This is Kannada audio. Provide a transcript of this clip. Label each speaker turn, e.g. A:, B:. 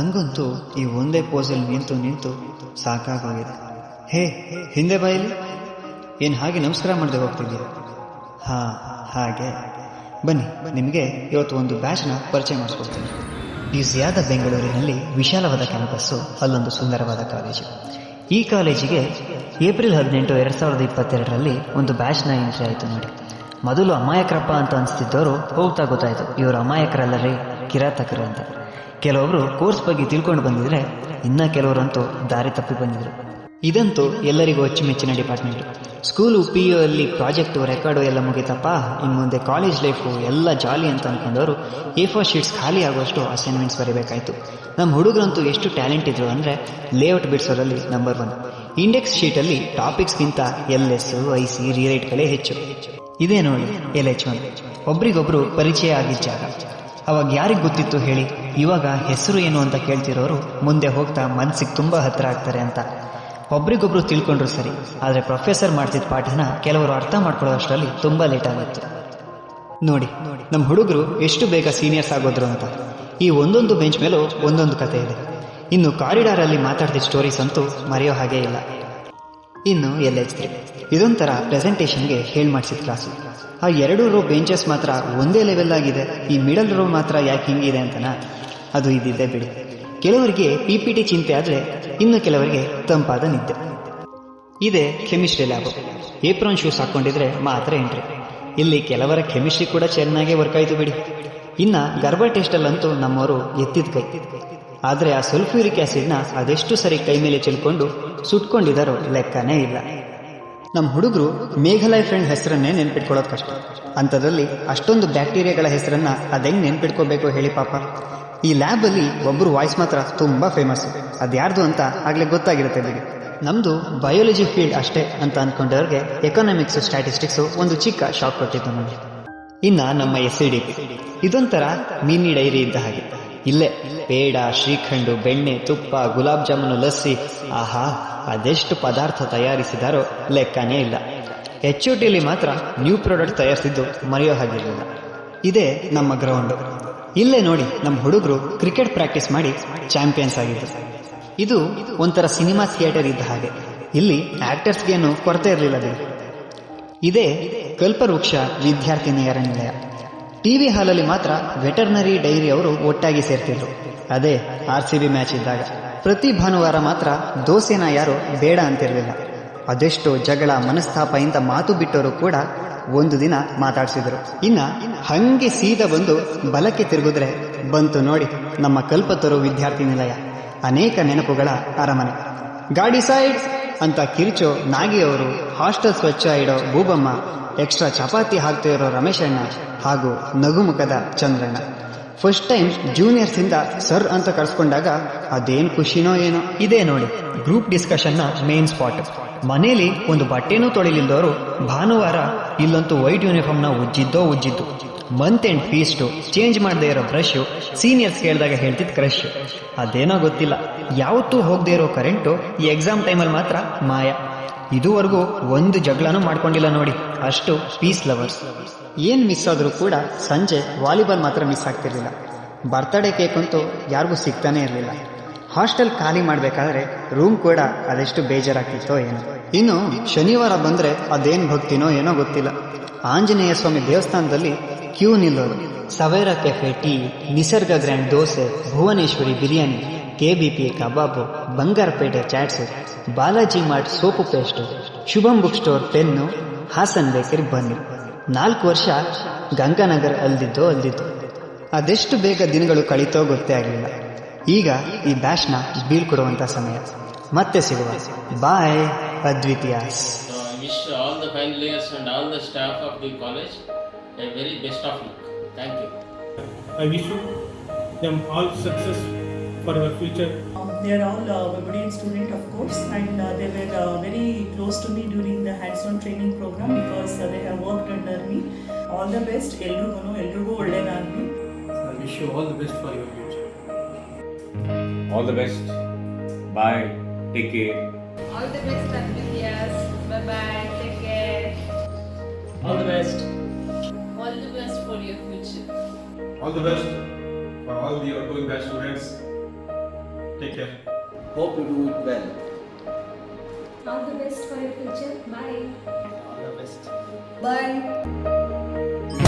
A: ನಂಗಂತೂ ಈ ಒಂದೇ ಪೋಸಲ್ಲಿ ನಿಂತು ಸಾಕಾಗೋಗಿದೆ. ಹೇ, ಹಿಂದೆ ಬಾಯಿಲಿ. ಏನು ಹಾಗೆ ನಮಸ್ಕಾರ ಮಾಡದೆ ಹೋಗ್ತಿದ್ಯಾ? ಹಾಗೆ ಬನ್ನಿ, ನಿಮಗೆ ಇವತ್ತು ಒಂದು ಬ್ಯಾಚ್ನ ಪರಿಚಯ ಮಾಡಿಸ್ಕೊಡ್ತೀನಿ. ಜಿಯಾದ ಬೆಂಗಳೂರಿನಲ್ಲಿ ವಿಶಾಲವಾದ ಕ್ಯಾಂಪಸ್ಸು, ಅಲ್ಲೊಂದು ಸುಂದರವಾದ ಕಾಲೇಜು. ಈ ಕಾಲೇಜಿಗೆ ಏಪ್ರಿಲ್ 18, 2022ರಲ್ಲಿ ಒಂದು ಬ್ಯಾಚ್ನ ಎಂಟ್ರಿ ಆಯಿತು ನೋಡಿ. ಮೊದಲು ಅಮಾಯಕರಪ್ಪ ಅಂತ ಅನಿಸ್ತಿದ್ದವರು ಹೋಗ್ತಾ ಗೊತ್ತಾಯಿತು ಇವರು ಅಮಾಯಕರಲ್ಲರೇ, ಕಿರಾತಕರು ಅಂತ. ಕೆಲವೊಬ್ರು ಕೋರ್ಸ್ ಬಗ್ಗೆ ತಿಳ್ಕೊಂಡು ಬಂದಿದ್ರೆ, ಇನ್ನ ಕೆಲವರಂತೂ ದಾರಿ ತಪ್ಪಿ ಬಂದಿದ್ರು. ಇದಂತೂ ಎಲ್ಲರಿಗೂ ಅಚ್ಚುಮೆಚ್ಚಿನ ಡಿಪಾರ್ಟ್ಮೆಂಟು. ಸ್ಕೂಲು, PU ಅಲ್ಲಿ ಪ್ರಾಜೆಕ್ಟು, ರೆಕಾರ್ಡು ಎಲ್ಲ ಮುಗಿತಪ್ಪ, ಇನ್ನು ಮುಂದೆ ಕಾಲೇಜ್ ಲೈಫು ಎಲ್ಲ ಜಾಲಿ ಅಂತ ಅಂದ್ಕೊಂಡವರು A4 ಶೀಟ್ಸ್ ಖಾಲಿ ಆಗುವಷ್ಟು ಅಸೈನ್ಮೆಂಟ್ಸ್ ಬರೀಬೇಕಾಯಿತು. ನಮ್ಮ ಹುಡುಗರಂತೂ ಎಷ್ಟು ಟ್ಯಾಲೆಂಟ್ ಇದ್ರು ಅಂದರೆ ಲೇಔಟ್ ಬಿಡಿಸೋರಲ್ಲಿ ನಂಬರ್ 1. ಇಂಡೆಕ್ಸ್ ಶೀಟಲ್ಲಿ ಟಾಪಿಕ್ಸ್ಗಿಂತ LS, IC, ರೀರೈಟ್ಗಳೇ ಹೆಚ್ಚು. ಇದೇ ನೋಡಿ LH1. ಒಬ್ರಿಗೊಬ್ರು ಪರಿಚಯ ಆಗಿದ್ದ ಜಾಗ. ಅವಾಗ ಯಾರಿಗೆ ಗೊತ್ತಿತ್ತು ಹೇಳಿ? ಇವಾಗ ಹೆಸರು ಏನು ಅಂತ ಕೇಳ್ತಿರೋರು ಮುಂದೆ ಹೋಗ್ತಾ ಮನಸ್ಸಿಗೆ ತುಂಬ ಹತ್ತಿರ ಆಗ್ತಾರೆ ಅಂತ. ಒಬ್ರಿಗೊಬ್ರು ತಿಳ್ಕೊಂಡ್ರು ಸರಿ, ಆದರೆ ಪ್ರೊಫೆಸರ್ ಮಾಡ್ತಿದ್ದ ಪಾಠನ ಕೆಲವರು ಅರ್ಥ ಮಾಡ್ಕೊಳ್ಳೋ ಅಷ್ಟರಲ್ಲಿ ತುಂಬ ಲೇಟ್ ಆಗಿತ್ತು. ನೋಡಿ ನಮ್ಮ ಹುಡುಗರು ಎಷ್ಟು ಬೇಗ ಸೀನಿಯರ್ಸ್ ಆಗೋದ್ರು ಅಂತ. ಈ ಒಂದೊಂದು ಬೆಂಚ್ ಮೇಲೂ ಒಂದೊಂದು ಕತೆ ಇದೆ. ಇನ್ನು ಕಾರಿಡಾರಲ್ಲಿ ಮಾತಾಡ್ತಿದ್ದ ಸ್ಟೋರೀಸ್ ಅಂತೂ ಮರೆಯೋ ಹಾಗೇ ಇಲ್ಲ. ಇನ್ನು LH3 ಇದೊಂಥರ ಪ್ರೆಸೆಂಟೇಷನ್ಗೆ ಹೇಳಿ ಮಾಡಿಸಿದ ಕ್ಲಾಸು. ಆ 2 ರೋ ಬೆಂಚಸ್ ಮಾತ್ರ ಒಂದೇ ಲೆವೆಲ್ ಆಗಿದೆ, ಈ ಮಿಡಲ್ ರೋ ಮಾತ್ರ ಯಾಕೆ ಹಿಂಗಿದೆ ಅಂತನಾ? ಅದು ಇದ್ದಿದ್ದೆ ಬಿಡಿ. ಕೆಲವರಿಗೆ PPT ಚಿಂತೆ ಆದರೆ ಇನ್ನು ಕೆಲವರಿಗೆ ತಂಪಾದ ನಿದ್ದೆ. ಇದೇ ಕೆಮಿಸ್ಟ್ರಿ ಲ್ಯಾಬು. ಏಪ್ರಾನ್ ಶೂಸ್ ಹಾಕ್ಕೊಂಡಿದ್ರೆ ಮಾತ್ರ ಎಂಟ್ರಿ. ಇಲ್ಲಿ ಕೆಲವರ ಕೆಮಿಸ್ಟ್ರಿ ಕೂಡ ಚೆನ್ನಾಗೇ ವರ್ಕ್ ಆಯಿತು ಬಿಡಿ. ಇನ್ನು ಗರ್ಭ ಟೆಸ್ಟಲ್ಲಂತೂ ನಮ್ಮವರು ಎತ್ತಿದ ಕೈ. ಆದರೆ ಆ ಸಲ್ಫ್ಯೂರಿಕ್ ಆ್ಯಸಿಡ್ನ ಅದೆಷ್ಟು ಸರಿ ಕೈ ಮೇಲೆ ಚೆಲ್ಕೊಂಡು ಸುಟ್ಕೊಂಡಿದ್ದಾರೋ ಲೆಕ್ಕನೇ ಇಲ್ಲ. ನಮ್ಮ ಹುಡುಗರು ಮೇಘಾಲಯ ಫ್ರೆಂಡ್ ಹೆಸರನ್ನೇ ನೆನ್ಪಿಟ್ಕೊಳ್ಳೋದು ಕಷ್ಟ. ಅಂಥದ್ರಲ್ಲಿ ಅಷ್ಟೊಂದು ಬ್ಯಾಕ್ಟೀರಿಯಾಗಳ ಹೆಸರನ್ನು ಅದೆಂಗೆ ನೆನ್ಪಿಟ್ಕೋಬೇಕು ಹೇಳಿ ಪಾಪ. ಈ ಲ್ಯಾಬಲ್ಲಿ ಒಬ್ಬರು ವಾಯ್ಸ್ ಮಾತ್ರ ತುಂಬ ಫೇಮಸ್. ಅದ್ಯಾರ್ದು ಅಂತ ಆಗಲೇ ಗೊತ್ತಾಗಿರುತ್ತೆ ಬಿಡಿ. ನಮ್ಮದು ಬಯಾಲಜಿ ಫೀಲ್ಡ್ ಅಷ್ಟೇ ಅಂತ ಅಂದ್ಕೊಂಡವ್ರಿಗೆ ಎಕನಾಮಿಕ್ಸ್, ಸ್ಟ್ಯಾಟಿಸ್ಟಿಕ್ಸು ಒಂದು ಚಿಕ್ಕ ಶಾಕ್ ಕೊಟ್ಟಿತ್ತು ನೋಡಿ. ಇನ್ನು ನಮ್ಮ SCDP ಇದೊಂಥರ ಮಿನಿ ಡೈರಿ ಇದ್ದ ಹಾಗೆ. ಇಲ್ಲೇ ಪೇಡ, ಶ್ರೀಖಂಡು, ಬೆಣ್ಣೆ, ತುಪ್ಪ, ಗುಲಾಬ್ ಜಾಮೂನು, ಲಸ್ಸಿ, ಆಹಾ ಅದೆಷ್ಟು ಪದಾರ್ಥ ತಯಾರಿಸಿದಾರೋ ಲೆಕ್ಕನೇ ಇಲ್ಲ. HOTಯಲ್ಲಿ ಮಾತ್ರ ನ್ಯೂ ಪ್ರಾಡಕ್ಟ್ ತಯಾರಿಸಿದ್ದು ಮರೆಯೋ ಹಾಗಿರಲಿಲ್ಲ. ಇದೇ ನಮ್ಮ ಗ್ರೌಂಡು. ಇಲ್ಲೇ ನೋಡಿ ನಮ್ಮ ಹುಡುಗರು ಕ್ರಿಕೆಟ್ ಪ್ರಾಕ್ಟೀಸ್ ಮಾಡಿ ಚಾಂಪಿಯನ್ಸ್ ಆಗಿದ್ರು. ಇದು ಒಂಥರ ಸಿನಿಮಾ ಥಿಯೇಟರ್ ಇದ್ದ ಹಾಗೆ. ಇಲ್ಲಿ ಆಕ್ಟರ್ಸ್ಗೇನು ಕೊರತೆ ಇರಲಿಲ್ಲ ಬಿಡಿ. ಇದೇ ಕಲ್ಪವೃಕ್ಷ ವಿದ್ಯಾರ್ಥಿನಿಯರ ನಿಲಯ. TV ಹಾಲಲ್ಲಿ ಮಾತ್ರ ವೆಟರ್ನರಿ ಡೈರಿ ಅವರು ಒಟ್ಟಾಗಿ ಸೇರ್ತಿದ್ರು. ಅದೇ RCB ಮ್ಯಾಚ್ ಇದ್ದಾಗ. ಪ್ರತಿ ಭಾನುವಾರ ಮಾತ್ರ ದೋಸೆನ ಯಾರು ಬೇಡ ಅಂತಿರಲಿಲ್ಲ. ಅದೆಷ್ಟೋ ಜಗಳ, ಮನಸ್ತಾಪ ಇಂಥ ಮಾತು ಬಿಟ್ಟವರು ಕೂಡ ಒಂದು ದಿನ ಮಾತಾಡ್ಸಿದ್ರು. ಇನ್ನ ಹಂಗೆ ಸೀದಾ ಬಂದು ಬಲಕ್ಕೆ ತಿರುಗಿದ್ರೆ ಬಂತು ನೋಡಿ ನಮ್ಮ ಕಲ್ಪತರು ವಿದ್ಯಾರ್ಥಿ ನಿಲಯ. ಅನೇಕ ನೆನಪುಗಳ ಅರಮನೆ. ಗಾಡಿ ಸೈಡ್ ಅಂತ ಕಿರಿಚೋ ನಾಗಿಯವರು, ಹಾಸ್ಟೆಲ್ ಸ್ವಚ್ಛ ಇಡೋ ಭೂಬಮ್ಮ, ಎಕ್ಸ್ಟ್ರಾ ಚಪಾತಿ ಹಾಕ್ತಾ ಇರೋ ರಮೇಶಣ್ಣ ಹಾಗೂ ನಗುಮುಖದ ಚಂದ್ರಣ್ಣ. ಫಸ್ಟ್ ಟೈಮ್ ಜೂನಿಯರ್ಸಿಂದ ಸರ್ ಅಂತ ಕರ್ಸ್ಕೊಂಡಾಗ ಅದೇನು ಖುಷಿನೋ ಏನೋ. ಇದೇ ನೋಡಿ ಗ್ರೂಪ್ ಡಿಸ್ಕಷನ್ನ ಮೇನ್ ಸ್ಪಾಟ್. ಮನೇಲಿ ಒಂದು ಬಟ್ಟೆನೂ ತೊಳಿಲಿಲ್ದವರು ಭಾನುವಾರ ಇಲ್ಲಂತೂ ವೈಟ್ ಯೂನಿಫಾರ್ಮ್ನ ಉಜ್ಜಿದ್ದು. ಮಂತ್ ಎಂಡ್ ಫೀಸ್ಟು, ಚೇಂಜ್ ಮಾಡದೇ ಇರೋ ಬ್ರಷು, ಸೀನಿಯರ್ಸ್ ಕೇಳಿದಾಗ ಹೇಳ್ತಿದ್ದು ಕ್ರಶ್. ಅದೇನೋ ಗೊತ್ತಿಲ್ಲ, ಯಾವತ್ತೂ ಹೋಗದೆ ಇರೋ ಕರೆಂಟು ಈ ಎಕ್ಸಾಮ್ ಟೈಮಲ್ಲಿ ಮಾತ್ರ ಮಾಯ. ಇದುವರೆಗೂ ಒಂದು ಜಗಳನೂ ಮಾಡ್ಕೊಂಡಿಲ್ಲ ನೋಡಿ, ಅಷ್ಟು ಪೀಸ್ ಲವರ್ಸ್. ಏನು ಮಿಸ್ ಆದರೂ ಕೂಡ ಸಂಜೆ ವಾಲಿಬಾಲ್ ಮಾತ್ರ ಮಿಸ್ ಆಗ್ತಿರ್ಲಿಲ್ಲ. ಬರ್ತ್ಡೇ ಕೇಕ್ ಅಂತೂ ಯಾರಿಗೂ ಸಿಗ್ತಾನೆ ಇರಲಿಲ್ಲ. ಹಾಸ್ಟೆಲ್ ಖಾಲಿ ಮಾಡಬೇಕಾದ್ರೆ ರೂಮ್ ಕೂಡ ಅದೆಷ್ಟು ಬೇಜಾರಾಗ್ತಿತ್ತೋ ಏನೋ. ಇನ್ನು ಶನಿವಾರ ಬಂದರೆ ಅದೇನು ಭಕ್ತಿನೋ ಏನೋ ಗೊತ್ತಿಲ್ಲ. ಆಂಜನೇಯ ಸ್ವಾಮಿ ದೇವಸ್ಥಾನದಲ್ಲಿ ಕ್ಯೂ ನಿಲ್ಲೋರು, Savera cafe tea, Nisarga grand dosa, Bhuvaneshwari biryani, KBP ಕಬಾಬು, Bangarapete chats, Balaji mart soap paste, Shubham book store pen, Hassan bakery ಬನ್ನಿ. 4 ವರ್ಷ ಗಂಗಾನಗರ್ ಅಲ್ದಿದ್ದು. ಅದೆಷ್ಟು ಬೇಗ ದಿನಗಳು ಕಳೀತೋ ಗೊತ್ತೇ ಆಗಲಿಲ್ಲ. ಈಗ ಈ ಬ್ಯಾಚ್ನ ಬೀಳ್ಕೊಡುವಂಥ ಸಮಯ. ಮತ್ತೆ ಸಿಗುವ. ಬಾಯ್ ಅದ್ವಿತೀಯಾಸ್.
B: I wish all the final years and all the staff of the college a very best of luck. Thank you.
C: I wish you them all success for your future.
D: They are all Webodian student of course, and they were very close to me during the hands-on training program because they have worked under me. All the best. Eldrigu ಒಳ್ಳೆಯದಾಗಲಿ.
C: I wish you all the best for your future.
E: All the best. Bye. Take care.
F: All the best, Advityas. Bye bye. Take care.
C: All the best.
F: All the best for your future.
G: All the best for all the outgoing batch students.
C: Take care.
G: Hope you do it well.
F: All the best for your future. Bye.
A: All the best.
H: Bye.